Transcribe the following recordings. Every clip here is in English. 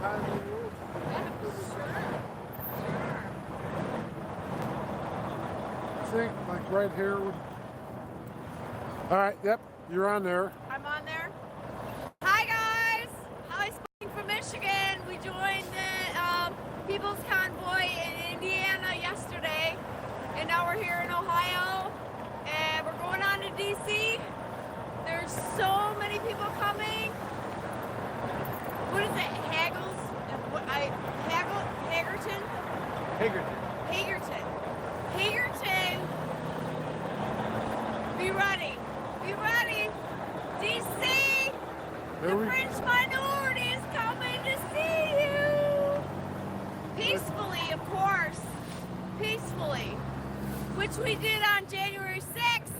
behind the wheel. Yeah, sure. I think like right here would. All right, yep, you're on there. I'm on there. Hi guys! Holly speaking from Michigan. We joined the People's Convoy in Indiana yesterday, and now we're here in Ohio, and we're going on to DC. There's so many people coming. What is it? Hagerton. Be ready. DC! The French minority is coming to see you! Peacefully, of course. Peacefully. Which we did on January 6th.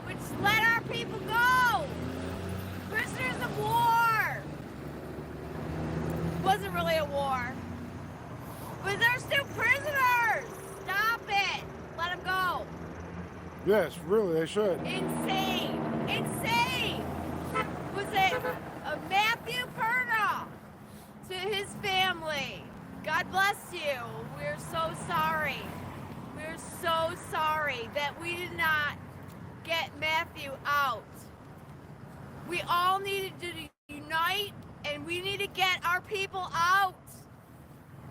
Which let our people go! Prisoners of war! Wasn't really a war. But they're still prisoners! Stop it! Let them go. Yes, really, they should. Insane! Was it Matthew Perna to his family? God bless you. We're so sorry. We're so sorry that we did not get Matthew out. We all needed to unite, and we need to get our people out.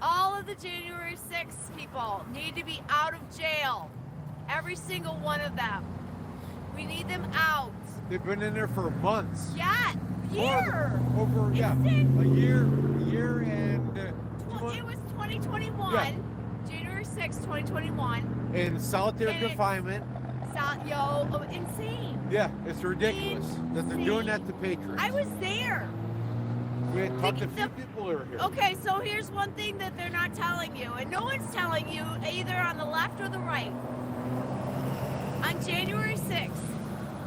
All of the January 6th people need to be out of jail. Every single one of them. We need them out. They've been in there for months. Yeah, year. Over It's yeah, been- a year and It was 2021, Yeah. January 6th, 2021. in solitary And it- confinement. Insane. Yeah, it's ridiculous that they're doing that to Insane. patrons. I was there. We had talked to a few The- people who were here. Okay, so here's one thing that they're not telling you, and no one's telling you, either on the left or the right. On January 6th,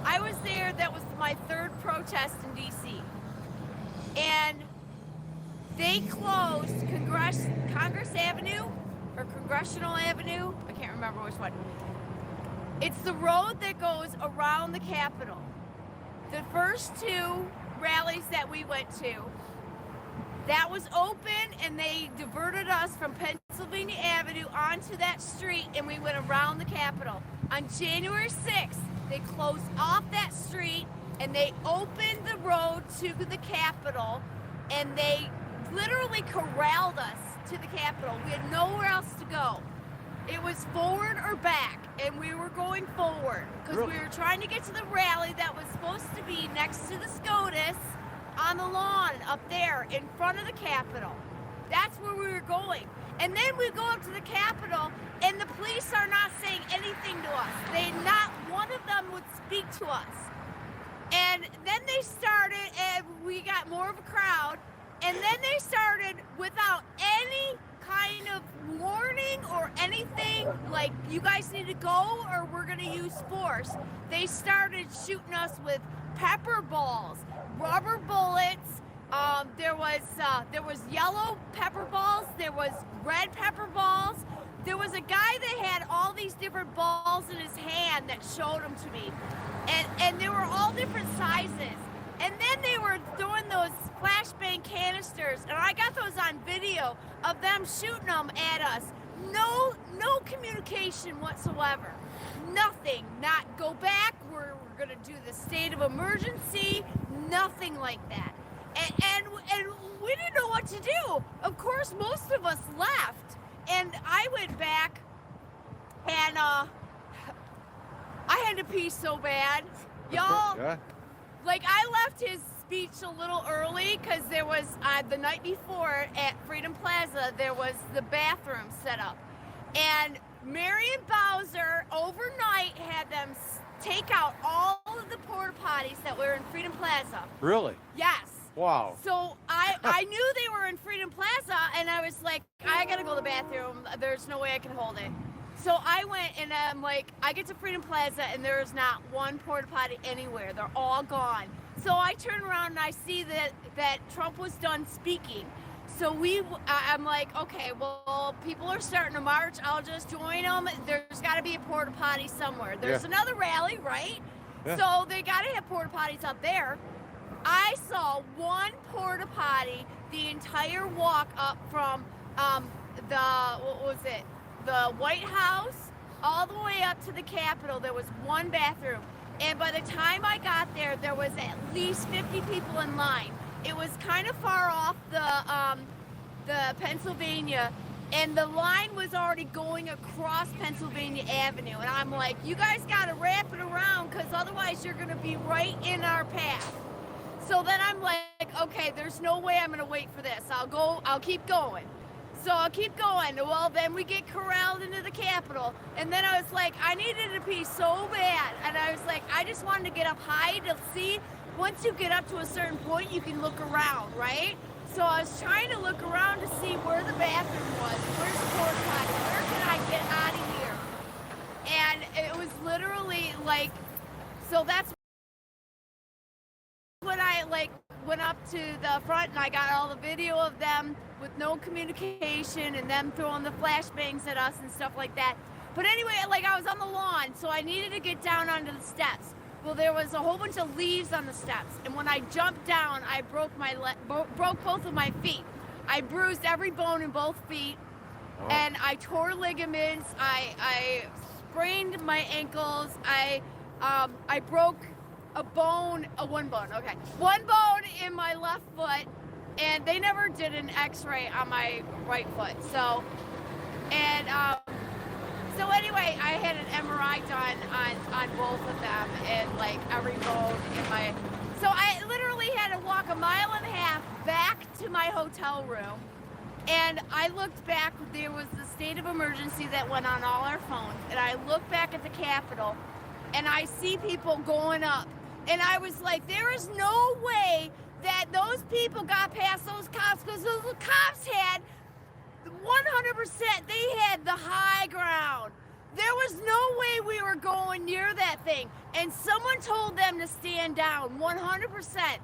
I was there. That was my third protest in DC. And they closed Congress Avenue or Congressional Avenue. I can't remember which one. It's the road that goes around the Capitol. The first two rallies that we went to, that was open, and they diverted us from Pennsylvania Avenue onto that street, and we went around the Capitol. On January 6th, they closed off that street, and they opened the road to the Capitol, and they literally corralled us to the Capitol. We had nowhere else to go. It was forward or back, and we were going forward because we were trying to get to the rally that was supposed to be next to the SCOTUS on the lawn up there in front of the Capitol. That's where we were going. And then we go up to the Capitol, and the police are not saying anything to us. Not one of them would speak to us. And then they started, and we got more of a crowd, and then they started without any kind of warning or anything, like, you guys need to go or we're gonna use force. They started shooting us with pepper balls, rubber bullets. There was yellow pepper balls. There was red pepper balls. There was a guy that had all these different balls in his hand that showed them to me, and they were all different sizes. And then they were throwing those flashbang canisters, and I got those on video of them shooting them at us. No communication whatsoever. Nothing. Not go back. We're gonna do the state of emergency. Nothing like that. And we didn't know what to do. Of course, most of us left, and I went back, and I had to pee so bad, y'all. Yeah. Like, I left his speech a little early because there was, the night before at Freedom Plaza, there was the bathroom set up. And Marion Bowser overnight had them take out all of the porta potties that were in Freedom Plaza. Really? Yes. Wow. So I knew they were in Freedom Plaza, and I was like, I gotta go to the bathroom. There's no way I can hold it. So I went, and I'm like, I get to Freedom Plaza, and there is not one porta potty anywhere. They're all gone. So I turn around, and I see that Trump was done speaking. So I'm like, okay, well, people are starting to march. I'll just join them. There's got to be a porta potty somewhere. There's another rally, right? Yeah. So they got to have porta potties up there. I saw one porta potty the entire walk up from the White House all the way up to the Capitol. There was one bathroom, and by the time I got there, there was at least 50 people in line. It was kind of far off the Pennsylvania, and the line was already going across Pennsylvania Avenue. And I'm like, you guys got to wrap it around, because otherwise you're going to be right in our path. So then I'm like, okay, there's no way I'm going to wait for this. I'll keep going. So I'll keep going. Well, then we get corralled into the Capitol. And then I was like, I needed to pee so bad. And I was like, I just wanted to get up high to see. Once you get up to a certain point, you can look around, right? So I was trying to look around to see where the bathroom was. Where's the porta potty? Where can I get out of here? And it was literally like, so that's when I went up to the front and I got all the video of them with no communication and them throwing the flashbangs at us and stuff like that. But anyway, I was on the lawn, so I needed to get down onto the steps. Well, there was a whole bunch of leaves on the steps, and when I jumped down, I broke both of my feet. I bruised every bone in both feet, and I tore ligaments. I sprained my ankles. I broke one bone in my left foot, and they never did an X-ray on my right foot. So anyway, I had an MRI done on both of them, and every bone in my. So I literally had to walk 1.5 miles back to my hotel room, and I looked back. There was the state of emergency that went on all our phones, and I looked back at the Capitol, and I see people going up, and I was like, there is no way that those people got past those cops, because those cops had 100%, they had the high ground. There was no way we were going near that thing. And someone told them to stand down, 100%.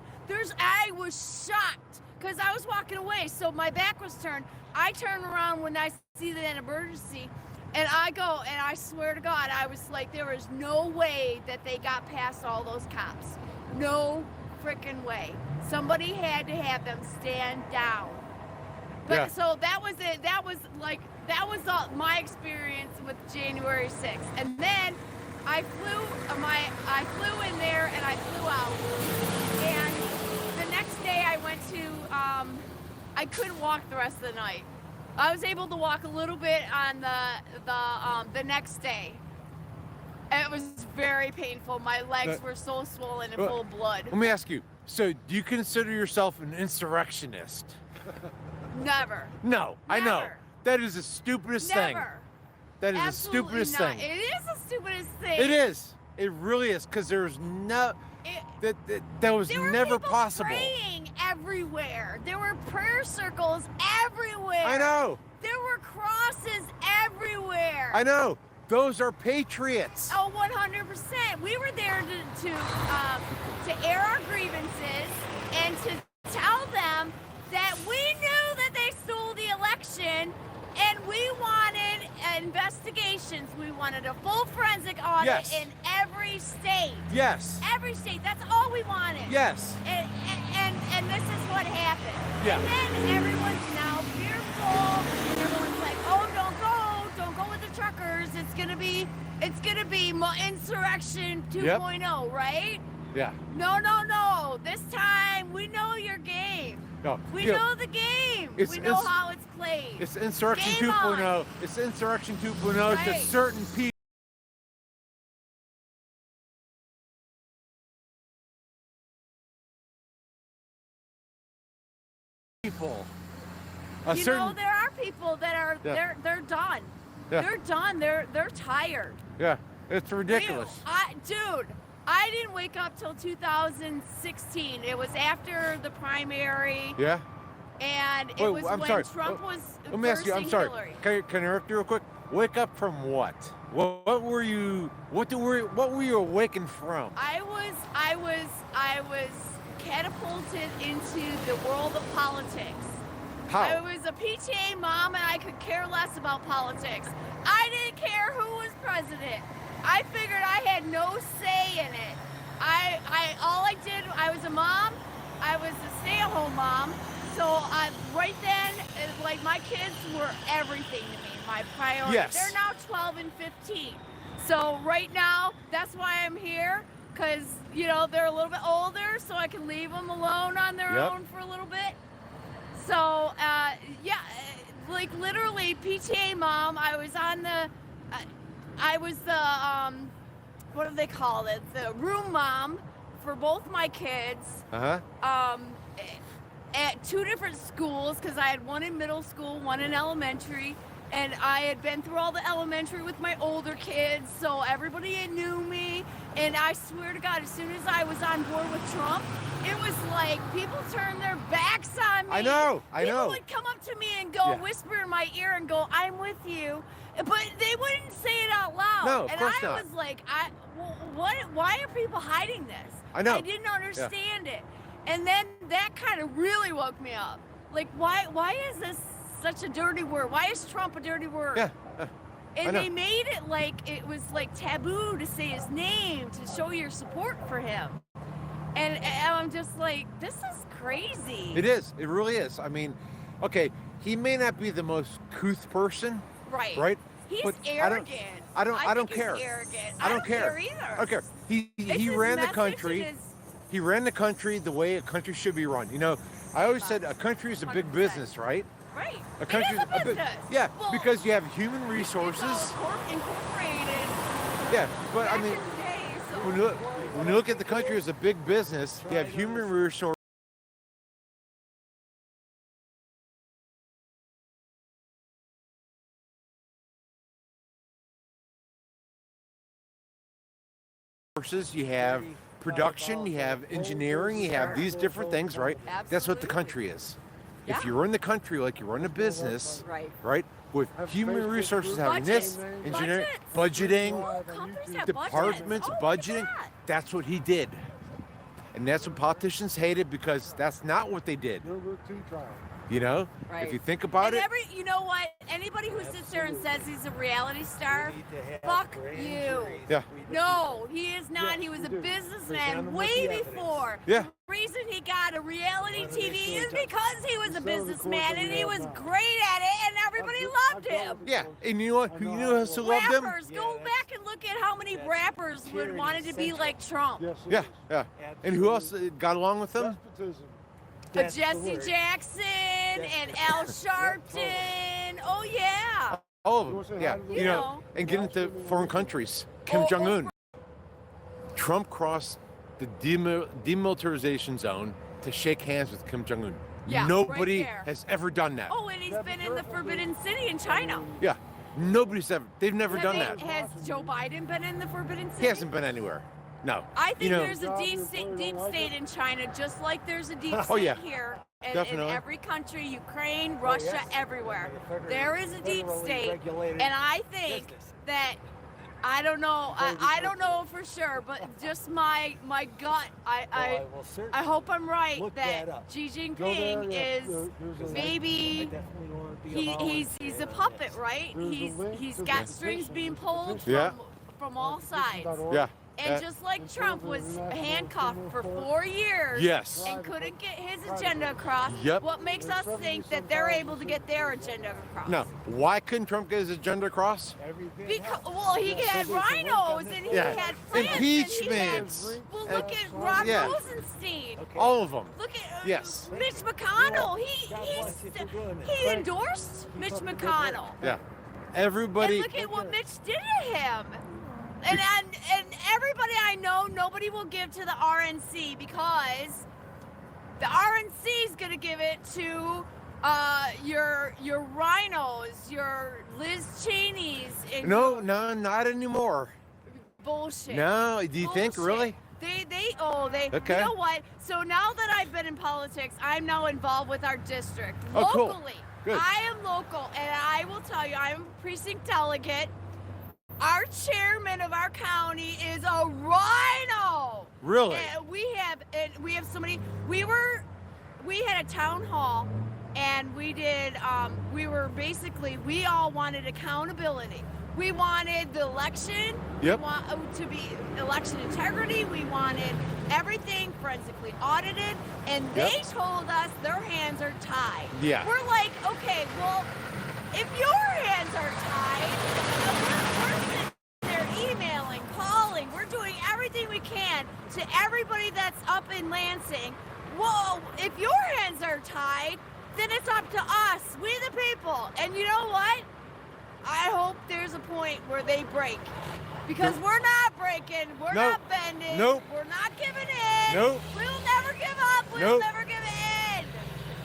I was shocked, because I was walking away, so my back was turned. I turn around when I see that emergency, and I go, and I swear to God, I was like, there is no way that they got past all those cops. No freaking way. Somebody had to have them stand down. But Yeah. So that was it. That was my experience with January 6th. And then I flew in there and I flew out. And the next day I went to I couldn't walk the rest of the night. I was able to walk a little bit on the next day. It was very painful. My legs were so swollen and full of blood. Let me ask you. So, do you consider yourself an insurrectionist? Never. No, I know. Never. That is the stupidest thing. Never. That is Absolutely the stupidest not. thing. It is the stupidest thing. It is. It really is, because there's no. That was There were never people possible. praying everywhere. There were prayer circles everywhere. I know. There were crosses everywhere. I know. Those are patriots. Oh, 100%. We were there to air our grievances and to tell them that we knew that they stole the election, and we wanted investigations. We wanted a full forensic audit Yes. in every state. Yes. Every state. That's all we wanted. Yes. And this is what happened. Yeah. And then everyone's now fearful. Everyone's like, oh, don't go with the truckers. It's gonna be insurrection 2.0, right? Yeah. No. This time we know your game. No. We Yeah. know the game. We know how it's played. It's insurrection Game 2.0. on. It's insurrection 2.0 to Right. certain people. You know, there are people that are Yeah. they're done. Yeah. They're done. They're tired. Yeah, it's ridiculous. Dude, I didn't wake up till 2016. It was after the primary, Yeah. and it Wait, was I'm when sorry. Trump was Let me ask you. I'm versing sorry. Hillary. Can I interrupt you real quick? Wake up from what? What were you? What were you awakened from? I was catapulted into the world of politics. How? I was a PTA mom, and I could care less about politics. I didn't care who was president. I figured I had no say in it. I was a mom, I was a stay-at-home mom, so right then, like my kids were everything to me, my priority. Yes. They're now 12 and 15. So right now, that's why I'm here, because, you know, they're a little bit older, so I can leave them alone on their own for a little bit. So, yeah, like literally PTA mom, I was the, what do they call it? The room mom for both my kids. At 2 different schools, because I had one in middle school, one in elementary, and I had been through all the elementary with my older kids, so everybody knew me. And I swear to God, as soon as I was on board with Trump, it was like people turned their backs on me. I know. People would come up to me and go whisper in my ear and go, "I'm with you," but they wouldn't say it out loud. No, of and course I not. was like, what? Why are people hiding this? I know. I didn't understand it. And then that kind of really woke me up. Like, why is this such a dirty word? Why is Trump a dirty word? Yeah. And they made it like it was like taboo to say his name to show your support for him. And I'm just like, this is crazy. It is. It really is. I mean, okay, he may not be the most couth person. Right. Right? He's but arrogant. I don't think care. He's arrogant. I don't care either. I don't care. He His ran the message country. is- He ran the country the way a country should be run. You know, I always said a country is a big 100%. business, right? Right. A country it is a business. Yeah, Well, because you have human it's resources. all incorporated. Yeah, but I back mean, in the day, so- when you look at the country as a big business, you have human resources. You have production, you have engineering, you have these different things, right? That's what the country is. Yeah. If you run the country like you run a business, Right. right? With human resources having this, Budgets. engineering, Budgets. budgeting, All companies have departments, budgets. Oh, look at budgeting, that. that's what he did. And that's what politicians hated because that's not what they did. You know? Right. If you think about And it. you know what? Anybody who sits there and says he's a reality star, fuck you. Yeah. No, he is not. He was a businessman way before. Yeah. The reason he got a reality TV is because he was a businessman and he was great at it and everybody loved him. Yeah. And you know what? You know who else loved him? Rappers, go back and look at how many rappers would wanted to be like Trump. Yeah, yeah. And who else got along with him? Jesse Jackson and Al Sharpton. Oh yeah. All of them. Yeah. You know, and get into foreign countries. Kim Jong-un. Trump crossed the demilitarization zone to shake hands with Kim Jong-un. Yeah, Nobody right there. has ever done that. Oh, and he's been in the Forbidden City in China. Yeah. They've never done that. Has Joe Biden been in the Forbidden City? He hasn't been anywhere. No. I think You know, there's a deep state in China, just like there's a deep state Oh, yeah. here. In Definitely. every country, Ukraine, Russia, everywhere. There is a deep state. And I think that, I don't know, I don't know for sure, but just my gut, I hope I'm right that Xi Jinping is maybe, he's a puppet, right? He's got strings being pulled from all sides. Yeah. And just like Trump was handcuffed for 4 years Yes. and couldn't get his agenda across, Yep. what makes us think that they're able to get their agenda across? Now, why couldn't Trump get his agenda across? Because, well, he had rhinos and he Yeah. had plants. Impeachments. And well, look at Rod Yeah. Rosenstein. All of them. Look at Yes. Mitch McConnell. He endorsed Mitch McConnell. Yeah. Everybody. And look at what Mitch did to him. And everybody I know, nobody will give to the RNC because the RNC is going to give it to your rhinos, your Liz Cheney's. And No, not anymore. bullshit. No, do you think Bullshit. really? You know what? So now that I've been in politics, I'm now involved with our district Oh, cool. locally. Good. I am local, and I will tell you, I'm a precinct delegate. Our chairman of our county is a rhino. Really? And we have somebody. We had a town hall, and we all wanted accountability. We wanted the election. Yep. We want to be election integrity. We wanted everything forensically audited, and they told us their hands are tied. Yeah. We're like, okay, well, if your hands are tied, we're sitting there emailing, calling. We're doing everything we can to everybody that's up in Lansing. Whoa, if your hands are tied, then it's up to us, we the people. And you know what? I hope there's a point where they break. Because we're not breaking, we're not bending, we're not giving in. We'll never give up, we'll never give in.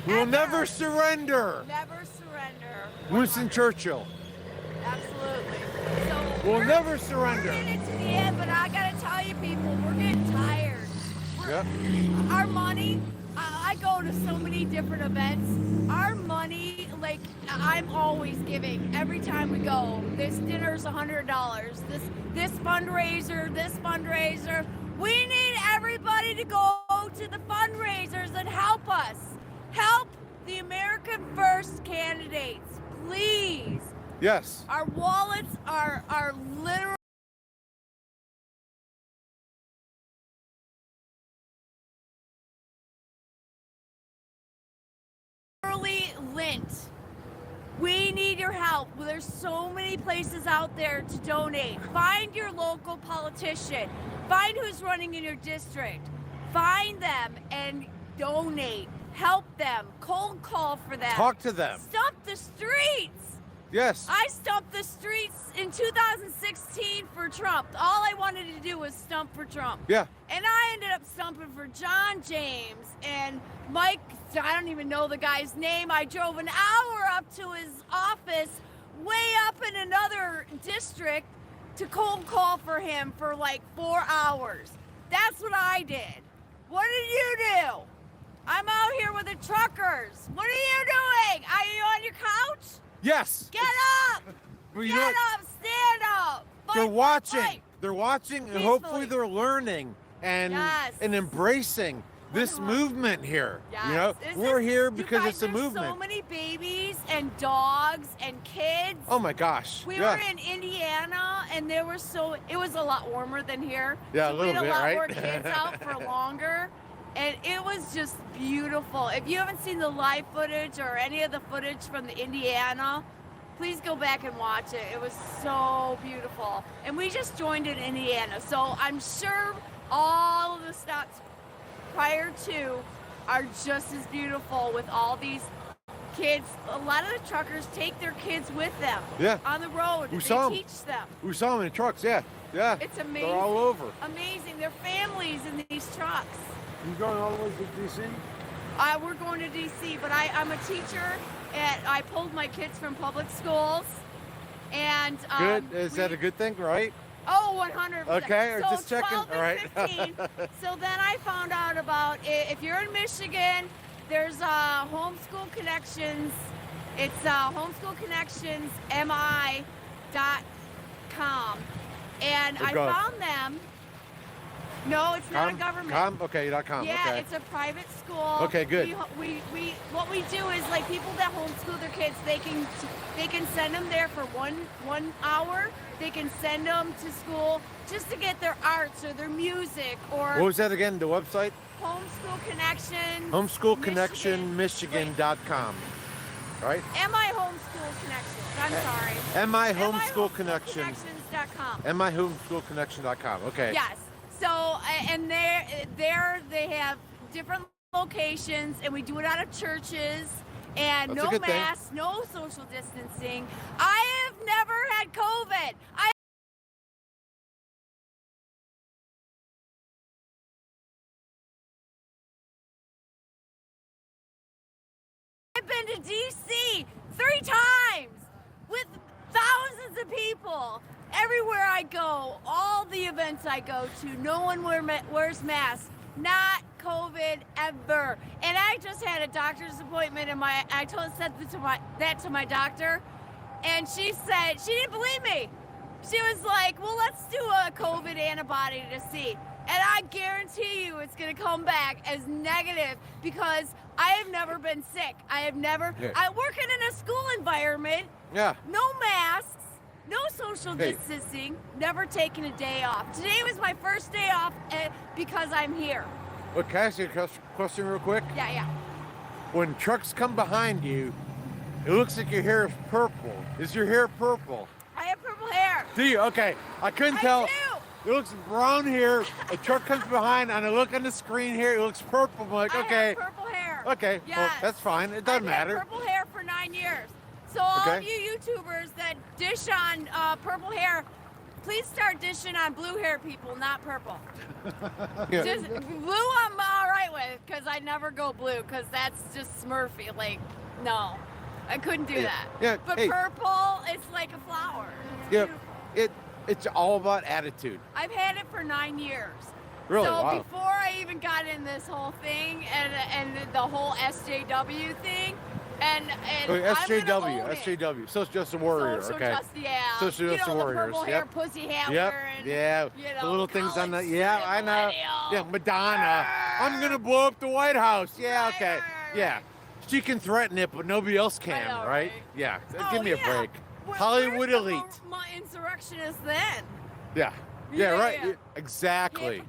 We'll never surrender. Never surrender. Winston Churchill. Absolutely. So We'll never surrender. We're getting to the end, but I gotta tell you people, we're getting tired. Our money, I go to so many different events. Our money, like, I'm always giving every time we go. This dinner's $100. This fundraiser. We need everybody to go to the fundraisers and help us. Help the American First candidates, please. Yes. Our wallets are literally lint. We need your help. There's so many places out there to donate. Find your local politician. Find who's running in your district. Find them and donate. Help them. Cold call for them. Talk to them. Stump the streets. Yes. I stumped the streets in 2016 for Trump. All I wanted to do was stump for Trump. Yeah. And I ended up stumping for John James and Mike. I don't even know the guy's name. I drove an hour up to his office way up in another district to cold call for him for like 4 hours. That's what I did. What did you do? I'm out here with the truckers. What are you doing? Are you on your couch? Yes. Get up! Well, you Get know what? up! Stand up! They're Fight, watching. fight. They're watching, and Peacefully. hopefully they're learning and embracing this movement here. Yes. You know, we're here because it's a there's movement. So many babies and dogs and kids. Oh my gosh. We were in Indiana, and it was a lot warmer than here. Yeah, so a little bit, we had a lot right? more kids out for longer, and it was just beautiful. If you haven't seen the live footage or any of the footage from the Indiana, please go back and watch it. It was so beautiful. And we just joined in Indiana, so I'm sure all of the stops prior to are just as beautiful with all these kids. A lot of the truckers take their kids with them on the road. We They saw 'em. teach them. We saw them in trucks, yeah. It's amazing. They're all over. Amazing. Their families in these trucks. You going all the way to DC? We're going to DC, but I'm a teacher, and I pulled my kids from public schools. And Good. Is that a good thing, right? Oh, 100%. Okay, or so just checking. 12 All right. and 15. So then I found out about if you're in Michigan, there's Homeschool Connections. It's homeschoolconnectionsmi.com. And I found them. No, it's not a government. Okay.com. Yeah, okay. it's a private school. Okay, good. We what we do is, like, people that homeschool their kids, they can send them there for one hour. They can send them to school just to get their arts or their music or What was that again? The website? Homeschool Connection. Homeschoolconnectionmichigan.com. Right? MI Homeschool Connection. I'm sorry. MI Homeschool Connection. Homeschoolconnections.com. MI Homeschoolconnection.com. Okay. Yes. So, and there they have different locations, and we do it out of churches, and That's a no good thing. masks, no social distancing. I have never had COVID. I've been to DC 3 times with thousands of people. Everywhere I go, all the events I go to, no one wears masks. Not COVID ever. And I just had a doctor's appointment, and I said that to my doctor, and she said she didn't believe me. She was like, "Well, let's do a COVID antibody to see." And I guarantee you, it's gonna come back as negative because I have never been sick. I have never. Yeah. I working in a school environment. Yeah. No masks. No social Hey. distancing. Never taken a day off. Today was my first day off because I'm here. Well, can I ask you a question real quick? Yeah. When trucks come behind you, it looks like your hair is purple. Is your hair purple? I have purple hair. Do you? Okay. I couldn't I tell. do. It looks brown here. A truck comes behind, and I look on the screen here. It looks purple. I'm like, I okay. have purple hair. Okay. Yes. Well, that's fine. It doesn't I've had matter. purple hair for 9 years. So all Okay. of you YouTubers that dish on purple hair, please start dishing on blue hair people, not purple. Yeah. Just blue I'm all right with, because I never go blue, because that's just Smurfy. Like, no, I couldn't do that. Yeah, But hey. purple, it's like a flower. It's Yeah. beautiful. It's all about attitude. I've had it for 9 years. Really? So Wow. before I even got in this whole thing and the whole SJW thing, and Okay, I'm SJW, gonna own it. SJW, Social Justice Warrior. Social Okay. Justice, yeah. Social you Justice know, Warriors, the purple yep. hair pussy hat Yep. wearing. Yeah. You The know, little things on the. college Yeah, student I know. millennial. Yeah, Madonna. I'm gonna blow up the White House. Yeah. Right, Okay. right, right, Yeah. right. She can threaten it, but nobody else can, know, right? right? Yeah. Oh, Give me a yeah. break. Where's Hollywood the elite. insurrectionists then? Yeah. Yeah. Yeah, Right. yeah. Exactly.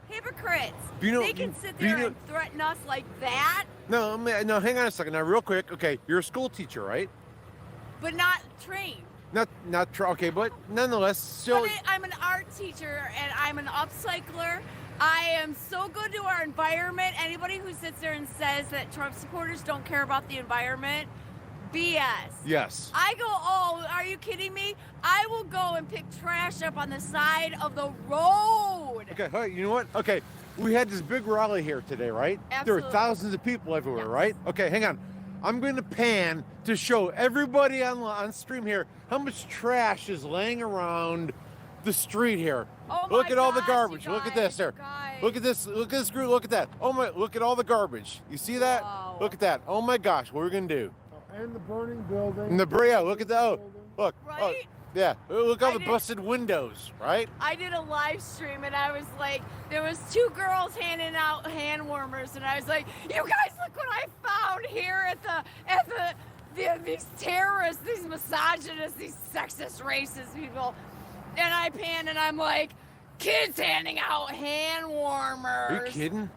Hypocrites. Do you know- they can sit do you there know- and threaten us like that, No, no. Hang on a second. Now, real quick. Okay, you're a school teacher, right? but not trained. Okay, but nonetheless, still. But I'm an art teacher and I'm an upcycler. I am so good to our environment. Anybody who sits there and says that Trump supporters don't care about the environment, BS. Yes. I go, oh, are you kidding me? I will go and pick trash up on the side of the road. Okay, all right, you know what? Okay, we had this big rally here today, right? There Absolutely. were thousands of people everywhere, Yes. right? Okay, hang on. I'm going to pan to show everybody on stream here how much trash is laying around the street here. Oh Look my at all the gosh, garbage. you Look at guys, this there. you guys. Look at this. Look at this group. Look at that. Oh my! Look at all the garbage. You see that? Wow. Look at that. Oh my gosh! What are we gonna do? And the burning building. And yeah, look at that. Oh, look. Oh, Right? yeah. Look at all I the did- busted windows, right? I did a live stream and I was like, there was 2 girls handing out hand warmers and I was like, you guys look what I found here at these terrorists, these misogynists, these sexist, racist people. And I pan and I'm like, kids handing out hand warmers. Are you kidding?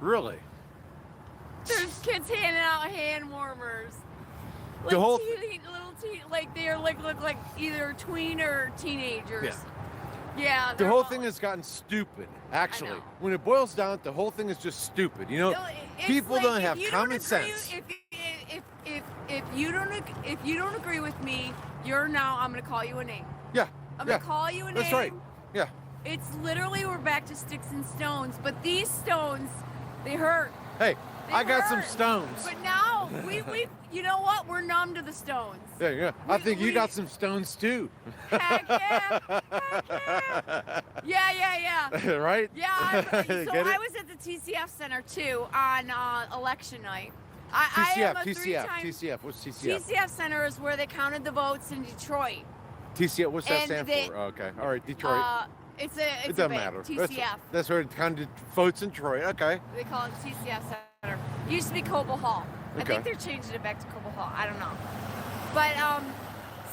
Really? There's kids handing out hand warmers. Like The whole- like they're look like either tween or teenagers. Yeah. The they're whole all thing like- has gotten stupid. Actually, know. when it boils down, the whole thing is just stupid. You know, No, it's people like don't if have you common don't agree- sense. If you don't agree with me, I'm gonna call you a name. Yeah. I'm yeah. gonna call you a name. That's right. Yeah. It's literally we're back to sticks and stones, but these stones, they hurt. Hey, They I got some hurt. stones. But now we you know what? We're numb to the stones. Yeah, yeah. I we- think you we- got some stones too. Heck yeah. Heck yeah. Yeah. Right? Yeah, so Get it? I was at the TCF Center too on election night. I am a TCF. three-time- What's TCF? TCF Center is where they counted the votes in Detroit. TCF. What's that And stand they- for? Oh, okay. All right. Detroit. It's it a doesn't bit, matter. TCF. That's where it counted votes in Detroit. Okay. They call it TCF Center. It used to be Coble Hall. I Okay. think they're changing it back to Coble Hall. I don't know. But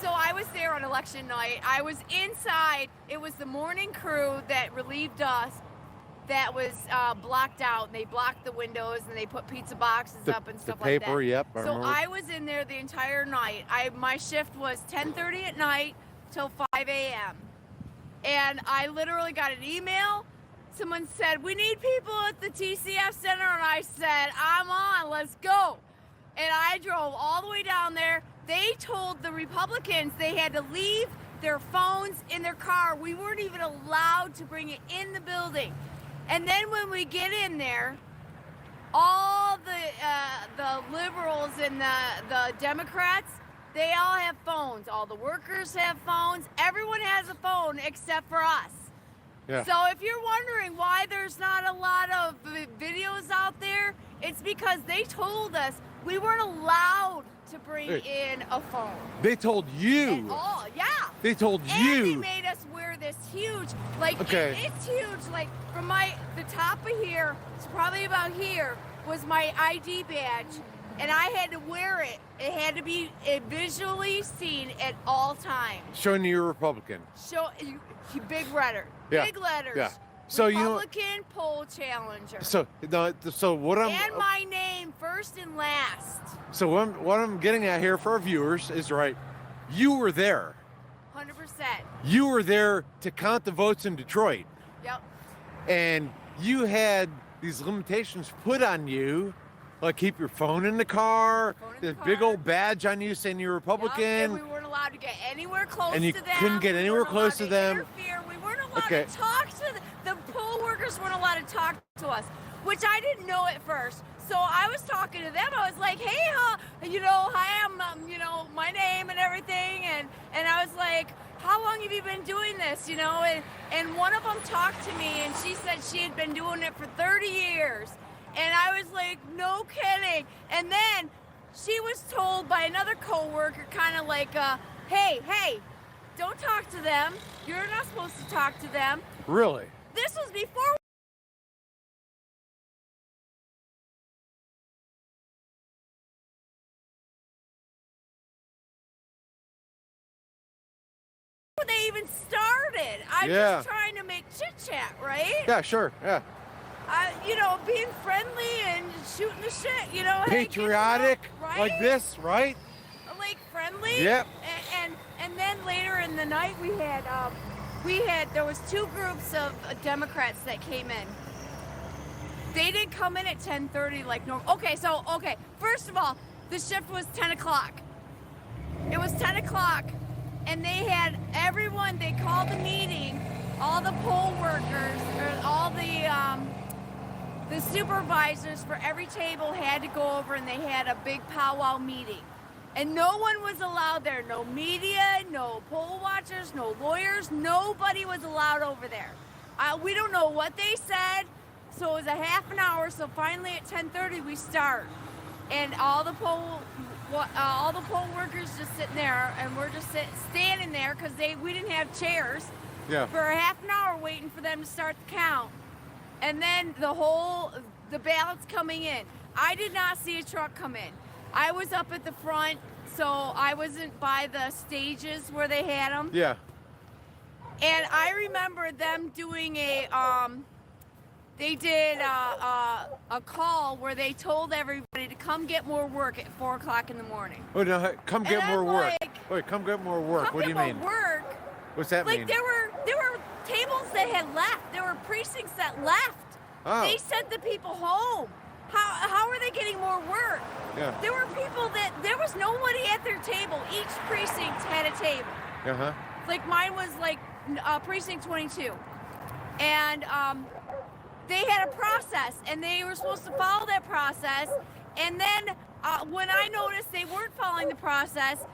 so I was there on election night. I was inside. It was the morning crew that relieved us. That was blocked out. And they blocked the windows and they put pizza boxes up and stuff the paper, like that. yep. I So remember. I was in there the entire night. My shift was 10:30 at night till 5 a.m. And I literally got an email. Someone said, we need people at the TCF Center. And I said, I'm on, let's go. And I drove all the way down there. They told the Republicans they had to leave their phones in their car. We weren't even allowed to bring it in the building. And then when we get in there, all the liberals and the Democrats, they all have phones. All the workers have phones. Everyone has a phone except for us. Yeah. So if you're wondering why there's not a lot of videos out there, it's because they told us we weren't allowed to bring Hey. in a phone. They told At you. all, yeah. They told And they you. made us wear this huge, like Okay. it's huge. Like from the top of here, it's probably about here, was my ID badge, and I had to wear it. It had to be visually seen at all times. Showing you're a Republican. Big letter, Yeah. big letters. Yeah. So Republican poll challenger. So what I'm And my name first and last. So what I'm getting at here for our viewers is right. You were there. 100%. You were there to count the votes in Detroit, Yep. and you had these limitations put on you, like keep your phone in the car. Phone in the This big car. old badge on you saying you're Republican. Yep. And we weren't allowed to get anywhere close And you to them. couldn't get We anywhere weren't close allowed to them. Interfere. We weren't allowed Okay. to talk to the poll workers. Weren't allowed to talk to us, which I didn't know at first. So I was talking to them. I was like, "Hey, hi, I'm, my name and everything," and I was like, "How long have you been doing this?" And one of them talked to me, and she said she had been doing it for 30 years, and I was like, "No kidding." And then she was told by another coworker, kind of like, "Hey, don't talk to them. You're not supposed to talk to them." Really? This was before. They even started. I'm Yeah. just trying to make chit chat, right? Yeah, sure. Yeah. Being friendly and shooting the shit, hey, Patriotic, right? like this, right? Like friendly. Yep. And then later in the night there was two groups of Democrats that came in. They didn't come in at 10:30 like normal. Okay, first of all, the shift was 10 o'clock. It was 10 o'clock, and they had everyone, they called the meeting, all the poll workers, or all the supervisors for every table had to go over, and they had a big powwow meeting. And no one was allowed there. No media, no poll watchers, no lawyers. Nobody was allowed over there. We don't know what they said. So it was a half an hour. So finally at 10:30 we start, and all the poll workers just sitting there, and we're just standing there because we didn't have chairs. Yeah. For a half an hour waiting for them to start the count. And then the ballots coming in. I did not see a truck come in. I was up at the front, so I wasn't by the stages where they had them. Yeah. And I remember them doing a call where they told everybody to come get more work at 4 o'clock in the morning. Oh no! Come get And more I'm work. like, Wait, come get more work. Come What do get you more mean? work. What's that Like mean? there were tables that had left. There were precincts that left. Oh. They sent the people home. How are they getting more work? Yeah. There were people there was nobody at their table. Each precinct had a table. Uh-huh. Like mine was like precinct 22. And they had a process, and they were supposed to follow that process. And then when I noticed they weren't following the process,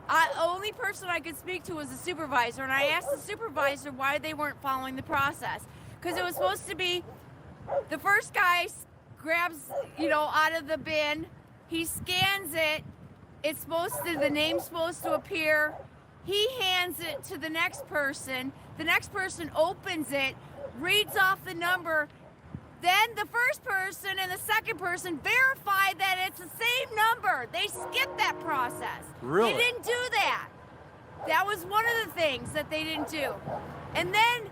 the only person I could speak to was the supervisor. And I asked the supervisor why they weren't following the process. Because it was supposed to be the first guy grabs, out of the bin, he scans it, the name's supposed to appear, he hands it to the next person opens it, reads off the number, then the first person and the second person verify that it's the same number. They skipped that process. Really? They didn't do that. That was one of the things that they didn't do. And then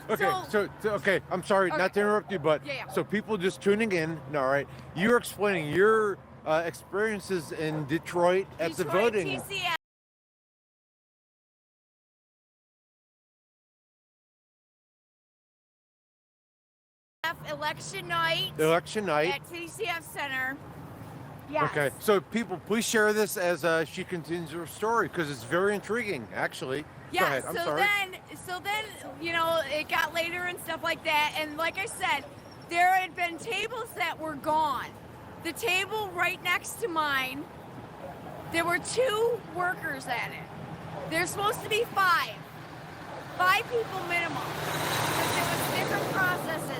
Okay, I'm sorry not to interrupt you, but Yeah. so people just tuning in, all right, you're explaining your experiences in Detroit at the voting. TCF. Election night at TCF Center. Yes. Okay, so people, please share this as she continues her story because it's very intriguing, actually. Yeah, Go ahead. I'm sorry. So then, it got later and stuff like that. And like I said, there had been tables that were gone. The table right next to mine, there were 2 workers at it. There's supposed to be 5 people minimum. Because it was different processes,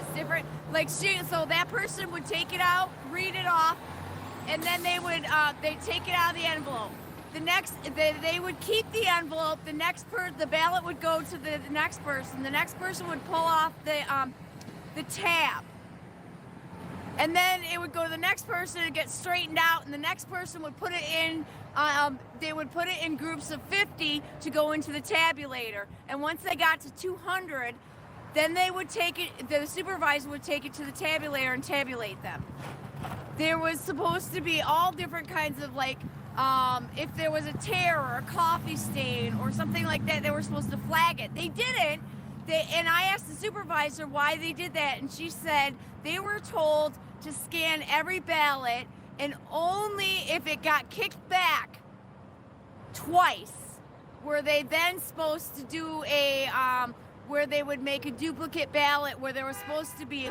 so that person would take it out, read it off, and then they'd take it out of the envelope. they would keep the envelope. The ballot would go to the next person. The next person would pull off the tab. And then it would go to the next person and get straightened out, and the next person would put it in, they would put it in groups of 50 to go into the tabulator. And once they got to 200, then they would take it, the supervisor would take it to the tabulator and tabulate them. There was supposed to be all different kinds of, like, if there was a tear or a coffee stain or something like that, they were supposed to flag it. They didn't. And I asked the supervisor why they did that, and she said they were told to scan every ballot, and only if it got kicked back twice were they then supposed to do where they would make a duplicate ballot where there was supposed to be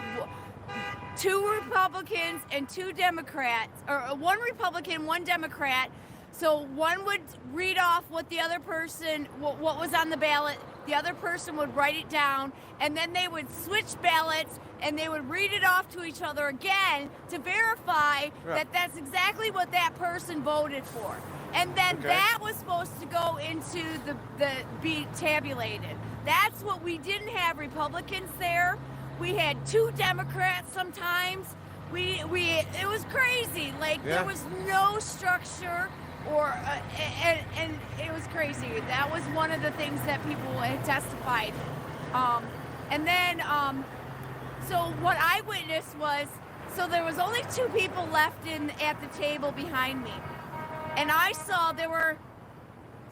2 Republicans and 2 Democrats, or 1 Republican, 1 Democrat. So one would read off what the other person, what was on the ballot, the other person would write it down, and then they would switch ballots and they would read it off to each other again to verify that that's exactly what that person voted for. And then that was supposed to go into be tabulated. That's what we didn't have Republicans there. We had 2 Democrats sometimes. It was crazy. Like there was no structure. And it was crazy. That was one of the things that people had testified. And then, so what I witnessed was, so there was only 2 people left at the table behind me. And I saw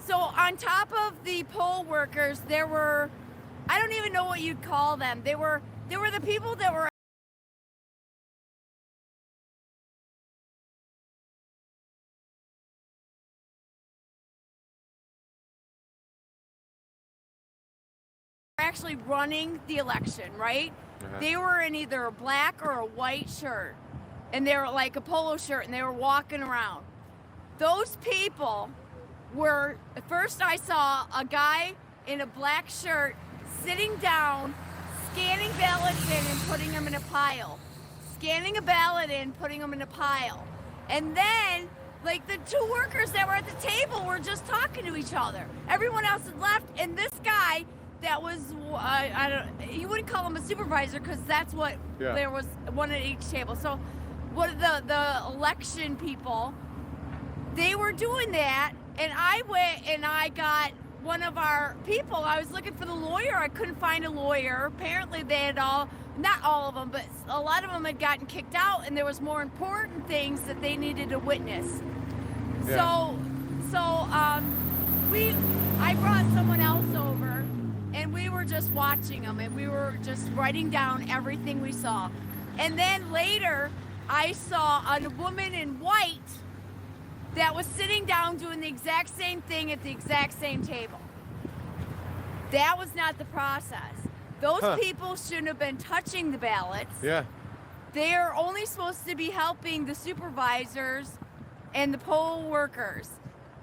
so on top of the poll workers, there were, I don't even know what you'd call them. There were the people that were actually running the election, right? They were in either a black or a white shirt, and they were like a polo shirt, and they were walking around. Those people were, first I saw a guy in a black shirt sitting down, scanning ballots in and putting them in a pile. Scanning a ballot in, putting them in a pile. And then, like, the 2 workers that were at the table were just talking to each other. Everyone else had left, and this guy that was, you wouldn't call him a supervisor because that's what, there was one at each table. So what the election people, they were doing that, and I went and I got one of our people. I was looking for the lawyer. I couldn't find a lawyer. Apparently they had not all of them, but a lot of them had gotten kicked out, and there was more important things that they needed to witness. So I brought someone else over, and we were just watching them, and we were just writing down everything we saw. And then later, I saw a woman in white that was sitting down doing the exact same thing at the exact same table. That was not the process. Those people shouldn't have been touching the ballots. Yeah. They're only supposed to be helping the supervisors and the poll workers,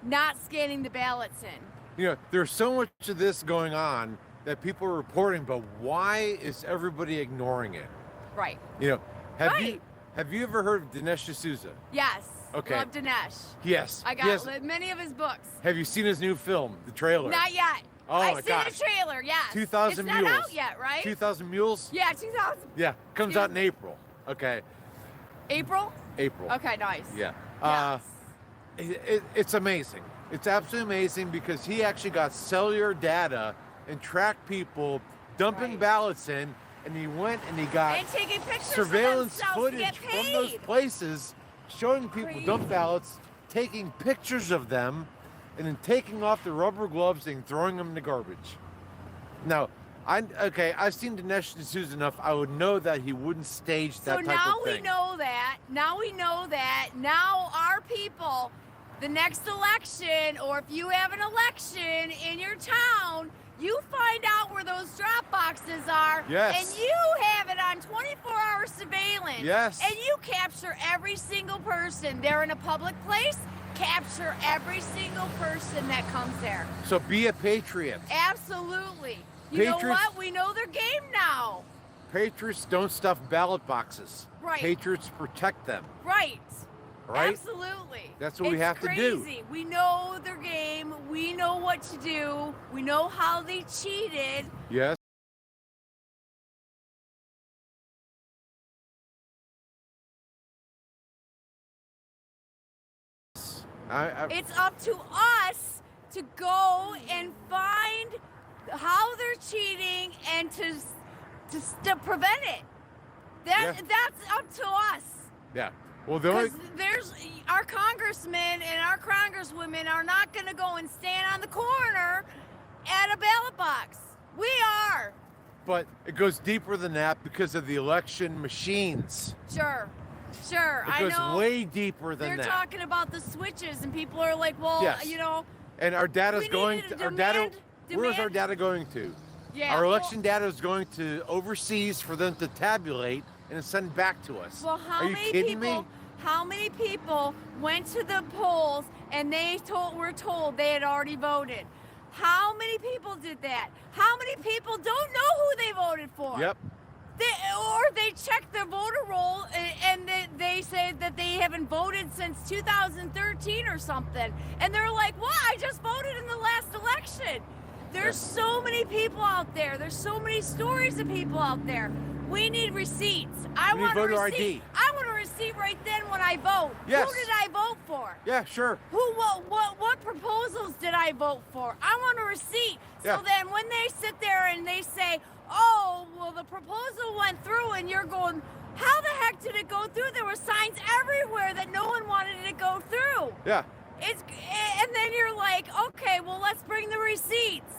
not scanning the ballots in. You know, there's so much of this going on that people are reporting, but why is everybody ignoring it? Right. You know, have you ever heard of Dinesh D'Souza? Yes. Okay. Love Dinesh. Yes. I got many of his books. Have you seen his new film, the trailer? Not yet. Oh my gosh. I've seen the trailer, yes. 2,000 Mules. It's not out yet, right? 2,000 Mules? Yeah, 2,000. Yeah, comes out in April. Okay. April? April. Okay, nice. Yeah. Yes. It's amazing. It's absolutely amazing because he actually got cellular data and tracked people dumping ballots in, and he went and he got and taking pictures surveillance of footage from those places showing people dump ballots, taking pictures of them, and then taking off the rubber gloves and throwing them in the garbage. Now, I've seen Dinesh D'Souza enough. I would know that he wouldn't stage that type of thing. So now we know that. Now we know that. Now our people, the next election, or if you have an election in your town, you find out where those drop boxes are. Yes. And you have it on 24-hour surveillance. Yes. And you capture every single person. They're in a public place. Capture every single person that comes there. So be a patriot. Absolutely. You know what? We know their game now. Patriots don't stuff ballot boxes. Right. Patriots protect them. Right. right? Absolutely. That's what we have to do. It's crazy. We know their game. We know what to do. We know how they cheated. Yes. It's up to us to go and find how they're cheating and to prevent it. That's up to us. Yeah. Well, because there's our congressmen and our congresswomen are not going to go and stand on the corner at a ballot box. We are. But it goes deeper than that because of the election machines. Sure. It goes way deeper than that. They're talking about the switches, and people are like, well, Yes. you know. And our data's going to our data. Where is our demand- data going to? Yeah, Our election data is going to overseas for them to tabulate and send back to us. Well, Are you kidding me? How many people went to the polls and were told they had already voted? How many people did that? How many people don't know who they voted for? Yep. They check their voter roll and they say that they haven't voted since 2013 or something. And they're like, what? I just voted in the last election. There's so many people out there. There's so many stories of people out there. We need receipts. I We need want a voter receipt. ID. I want a receipt right then when I vote. Yes. Who did I vote for? Yeah, sure. What proposals did I vote for? I want a receipt. Yeah. So then when they sit there and they say, oh, well, the proposal went through, and you're going, how the heck did it go through? There were signs everywhere that no one wanted it to go through. Yeah. And then you're like, okay, well, let's bring the receipts.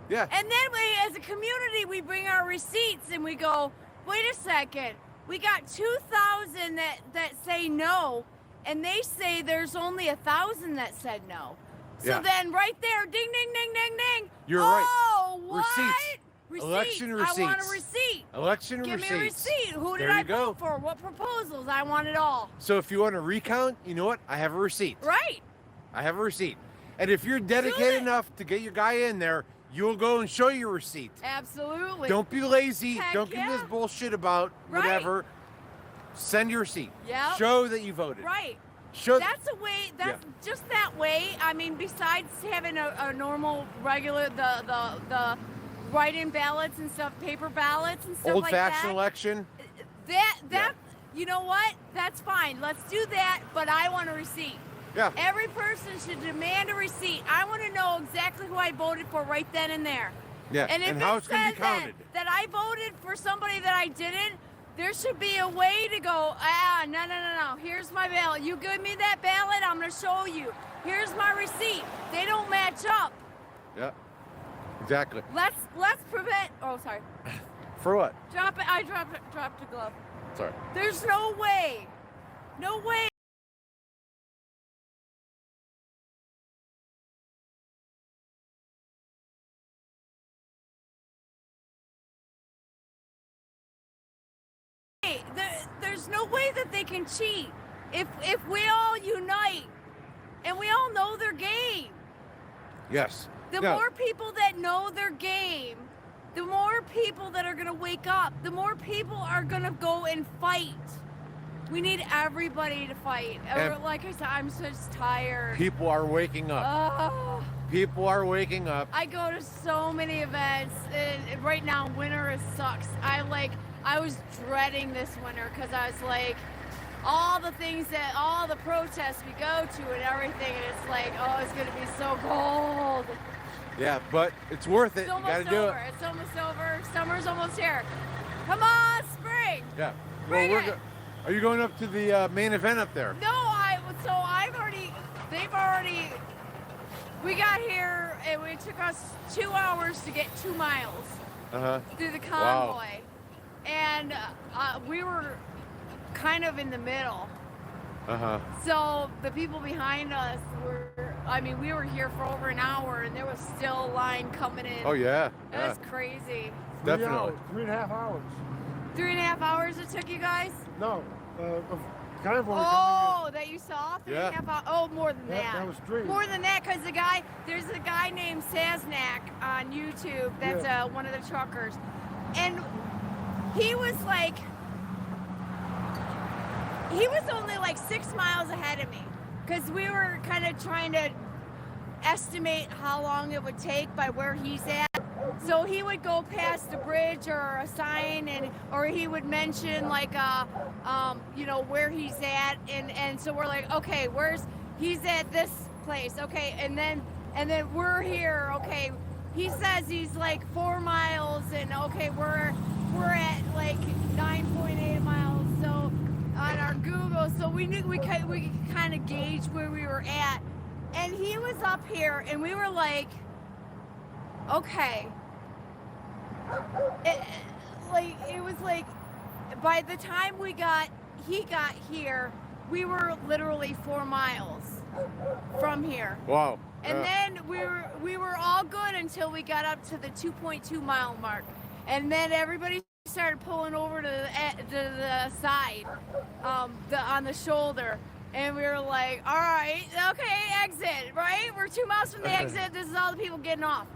Yeah. And then as a community, we bring our receipts and we go, wait a second, we got 2,000 that say no, and they say there's only 1,000 that said no. So Yeah. then right there, ding, ding, ding, ding, ding. You're right. Oh, what? Receipts. Receipts. Election I want a receipts. receipt. Election Give receipts. me a receipt. Who did There I you go. vote for? What proposals? I want it all. So if you want to recount, you know what? I have a receipt. Right. I have a receipt. And if you're dedicated it. enough to get your guy in there, you'll go and show your receipt. Absolutely. Don't be lazy. Heck Don't give me this yeah. bullshit about Right. whatever. Send your receipt. Yep. Show that you voted. Right. Show That's a way. That's just that way. I mean, besides having a normal, regular, the write-in ballots and stuff, paper ballots and stuff like that. old-fashioned election. That you know what? That's fine. Let's do that. But I want a receipt. Yeah. Every person should demand a receipt. I want to know exactly who I voted for right then and there. Yeah. And if how it it's going to says be counted. that I voted for somebody that I didn't, there should be a way to go, no. Here's my ballot. You give me that ballot, I'm going to show you. Here's my receipt. They don't match up. Yeah. Exactly. Let's prevent. Oh, sorry. For what? Drop it. I dropped a glove. Sorry. There's no way. No way. There's no way that they can cheat if we all unite and we all know their game. Yes. The No. more people that know their game, the more people that are going to wake up, the more people are going to go and fight. We need everybody to fight. And like I said, I'm just tired. People are waking up. Oh, People are waking up. I go to so many events, and right now winter sucks. I was dreading this winter because I was like, all the protests we go to and everything, and it's like, oh, it's gonna be so cold. Yeah, but it's worth it. It's You almost got to do over. it. It's almost over. Summer's almost here. Come on, spring. Yeah. Bring Well, it. are you going up to the main event up there? No, we got here, and it took us 2 hours to get 2 miles Uh-huh. through the Wow. convoy. And we were kind of in the middle. Uh-huh. So the people behind us we were here for over an hour, and there was still a line coming in. Oh, yeah. That's crazy. Definitely. 3.5 hours. 3.5 hours it took you guys? No, of convoy Oh, that you saw? Yeah. 3.5 hours? Oh, more than coming in. that. That was 3. More than that, because there's a guy named Saznak on YouTube that's one of the truckers. And he was like, he was only like 6 miles ahead of me because we were kind of trying to estimate how long it would take by where he's at. So he would go past a bridge or a sign, or he would mention like where he's at, and so we're like, okay, he's at this place, okay, and then we're here, okay. He says he's like 4 miles, and okay, we're at like 9.8 miles. So on our Google, so we knew we could kind of gauge where we were at, and he was up here, and we were like, okay. It was like by the time he got here, we were literally 4 miles from here. Wow. And then we were all good until we got up to the 2.2 mile mark, and then everybody started pulling over to the side, on the shoulder, and we were like, all right, okay, exit, right? We're 2 miles from the exit. This is all the people getting off.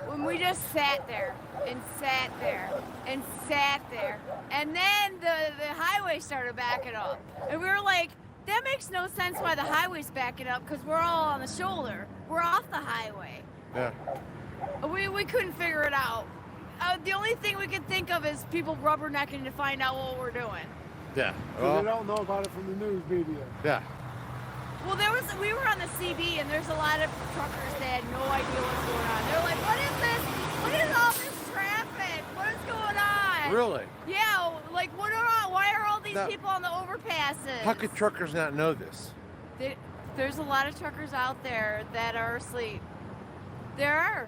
When we just sat there and sat there and sat there, and then the highway started backing up, and we were like, that makes no sense why the highway's backing up, because we're all on the shoulder. We're off the highway. Yeah. We couldn't figure it out. The only thing we could think of is people rubbernecking to find out what we're doing. Yeah. Because they don't know about it from the news media. Yeah. Well, we were on the CB, and there's a lot of truckers that had no idea what's going on. They're like, what is this? What is all this traffic? What is going on? Really? Yeah, like why are all these people on the overpasses? How could truckers not know this? There's a lot of truckers out there that are asleep. There are.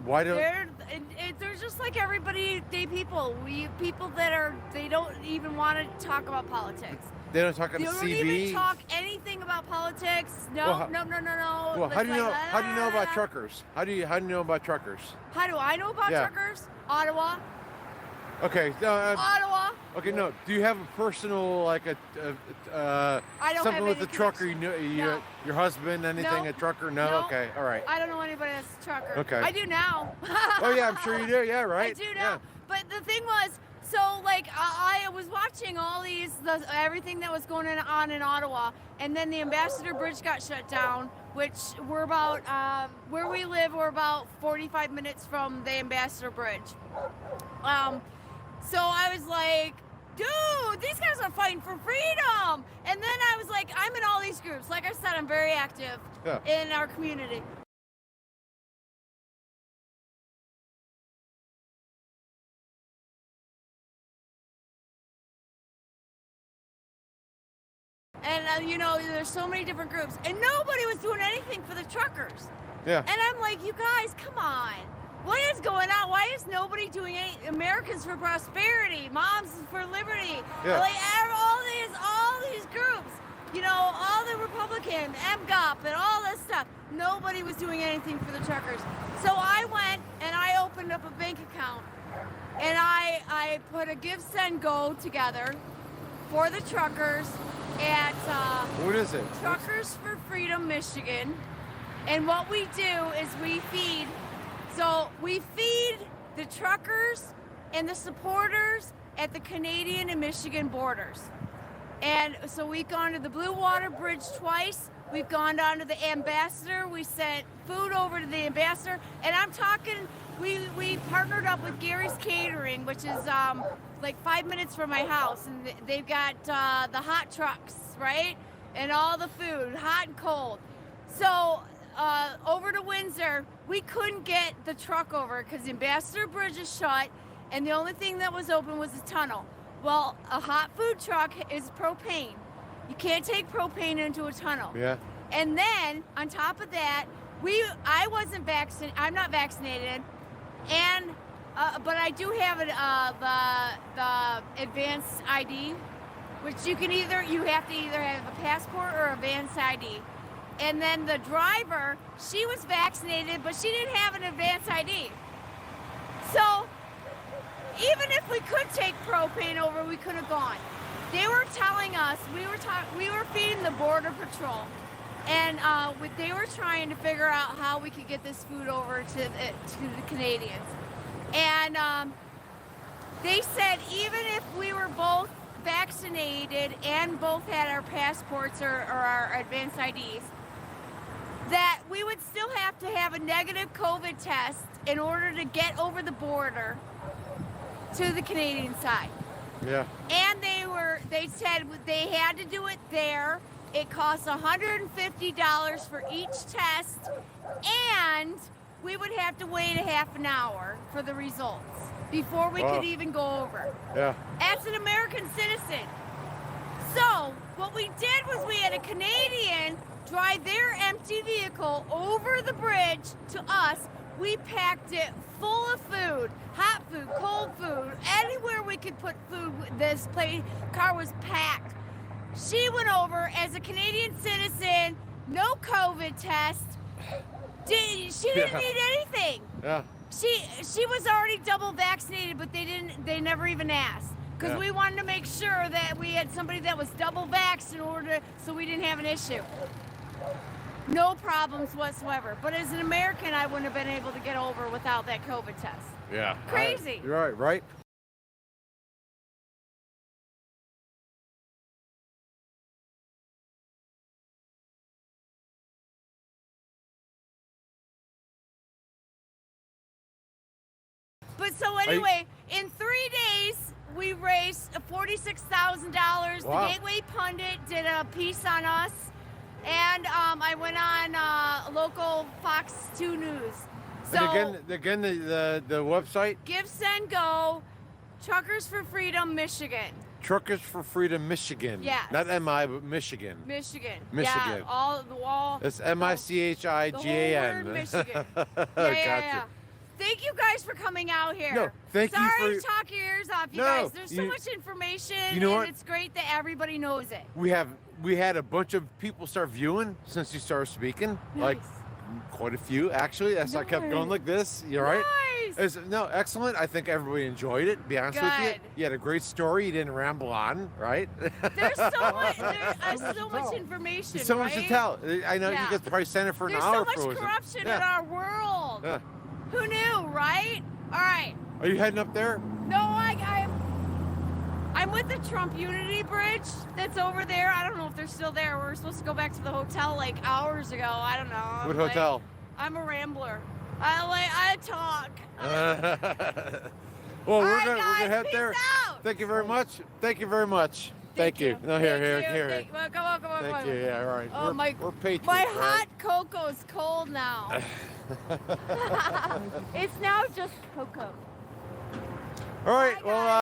Why don't? They're just like everybody people. People that they don't even want to talk about politics. They don't talk on the They CB. don't even talk anything about politics. No. Well, how do you know? How do you know about truckers? How do you know about truckers? How do I know about truckers? Ottawa. Okay. Ottawa. Okay. No. Do you have a personal like I don't something have with any the trucker? No. Your husband? Anything? No. A trucker? No? No. Okay. All right. I don't know anybody that's a trucker. Okay. I do now. Oh yeah, I'm sure you do. Yeah. Right. I do now. But the thing was, so like I was watching all everything that was going on in Ottawa, and then the Ambassador Bridge got shut down, which we're about where we live. We're about 45 minutes from the Ambassador Bridge. So I was like, dude, these guys are fighting for freedom. And then I was like, I'm in all these groups. Like I said, I'm very active in our community. And there's so many different groups, and nobody was doing anything for the truckers. Yeah. And I'm like, you guys, come on. What is going on? Why is nobody doing any Americans for Prosperity, Moms for Liberty? Yeah. Like all these groups, all the Republican, MGOP, and all this stuff. Nobody was doing anything for the truckers. So I went and I opened up a bank account, and I put a Give Send Go together for the truckers at What is it? Truckers for Freedom, Michigan. And what we do is we feed the truckers and the supporters at the Canadian and Michigan borders. And so we've gone to the Blue Water Bridge twice. We've gone down to the Ambassador. We sent food over to the Ambassador. And I'm talking, we partnered up with Gary's Catering, which is like 5 minutes from my house. And they've got the hot trucks, right? And all the food, hot and cold. So over to Windsor, we couldn't get the truck over because the Ambassador Bridge is shut, and the only thing that was open was the tunnel. Well, a hot food truck is propane. You can't take propane into a tunnel. Yeah. And then on top of that, I wasn't vaccinated. I'm not vaccinated, and but I do have the advanced ID, which you have to either have a passport or advanced ID. And then the driver, she was vaccinated, but she didn't have an advanced ID. So even if we could take propane over, we could have gone. They were telling us, we were feeding the Border Patrol, and they were trying to figure out how we could get this food over to the Canadians. And they said even if we were both vaccinated and both had our passports or our advanced IDs, that we would still have to have a negative COVID test in order to get over the border to the Canadian side. Yeah. And they said they had to do it there. It costs $150 for each test, and we would have to wait a half an hour for the results before we could even go over. Yeah. As an American citizen. So what we did was we had a Canadian drive their empty vehicle over the bridge to us. We packed it full of food, hot food, cold food, anywhere we could put food. This car was packed. She went over as a Canadian citizen, no COVID test. She didn't need anything. Yeah. She was already double vaccinated, but they never even asked. Because we wanted to make sure that we had somebody that was double vaxxed in order so we didn't have an issue. No problems whatsoever. But as an American, I wouldn't have been able to get over without that COVID test. Yeah. Crazy. You're right? But so anyway, in 3 days, we raised $46,000. Wow. The Gateway Pundit did a piece on us. And I went on local Fox 2 News. So And again, the website? Give, Send, Go, Truckers for Freedom, Michigan. Truckers for Freedom, Michigan. Yes. Not MI, but Michigan. Michigan. Michigan. Yeah, all. It's MICHIGAN. The whole word Michigan. Yeah. Thank you guys for coming out here. No, thank you Sorry for- to talk your ears off, you No, guys. There's so you- much information, You know and what? it's great that everybody knows it. We had a bunch of people start viewing since you started speaking. Like Nice. quite a few actually. As I kept going like this. You're right. Nice. No, excellent. I think everybody enjoyed it. To be honest with you, Good. you had a great story. You didn't ramble on, right? There's so much information. There's so much to right? tell. I know Yeah. you could probably send it for an There's hour. so much for us. corruption in Yeah. our world. Yeah. Who knew, right? All right. Are you heading up there? No, I'm with the Trump Unity Bridge that's over there. I don't know if they're still there. We were supposed to go back to the hotel like hours ago. I don't know. What hotel? I'm a rambler. I talk. Well, we're right, gonna guys, head peace there. out. Thank you very much. Thank you very much. Thank you. No, here. Well, come on. Thank you. Yeah, all right. Oh, we're patriots. My right? hot cocoa's cold now. It's now just cocoa. All right. Bye, Well. guys.